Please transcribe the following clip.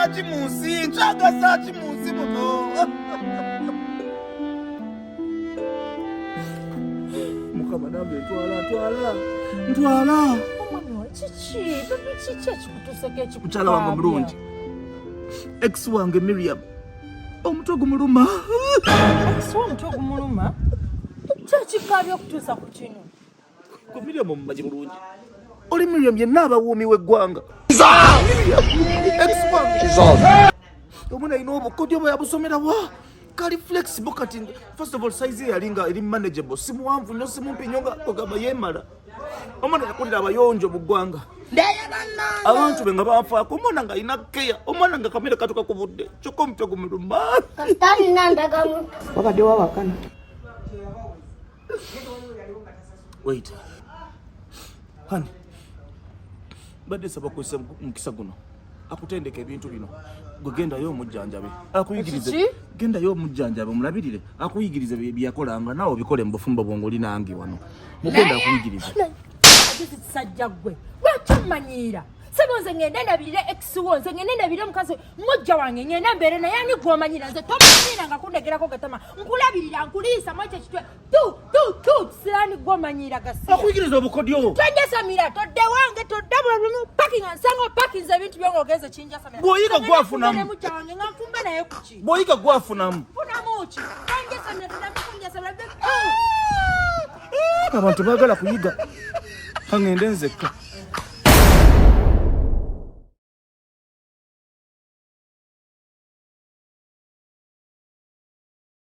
sachi musi, nchaga sachi musi muno. Mukama nambe ntwala. Chichi chikutuseke chikupa. Mchala wangu mrungi. Ex wange Miriam. Omutwe gumuluma. Ex omutwe gumuluma? Chachikabya okutuusa ku kino. Ko Miriam omumanyi bulungi. Oli Miriam yenna abawomi w'eggwanga. Ex wange. Omwana alina obukodyo bwe yabusomera wa? Kali flexible kati. First of all, size yalinga eri manageable. Simuwanvu nnyo simumpi nnyo nga ogamba yeemala. Omwana yakulira abayonjo mu ggwanga. Abantu be nga bafaako omwana nga alina keya. Omwana nga kamere katuka ku budde. Kyokka omutwe gumuluma. Kasitani nandagamu. Wabadde wawakana. Wait. Honey. Badde saba kwesa mukisa guno. Akutendeka ebintu bino. Gwe gendayo omujjanjabe. Akuyigirize. Gendayo omujjanjabe omulabirire. Akuyigirize byakolanga nawe obikole mu bufumbo bwongoli nange wano. Mugenda akuyigirize. Ati sajja gwe. Watumanyira. Sebonze ngende ndabirire ex wonze ngende ndabirire mukazi mujja wange ngende mbere na yani gwomanyira nze tomanyira nga kundegerako gatama. Nkulabirira nkulisa mwache kitwe. Tu silani gwomanyira gasi. Akuyigirize obukodyo. Twende Samira todde wange todde bulamu parking ansango parking ebintu byongogeze chinja Samira. Boyiga gwafunamu. Mujja wange ngamfumba naye kuki. Boyiga gwafunamu. Funamu ki. Twende Samira tudakunja Samira. Abantu bagala kuyiga. Kangende nzekka.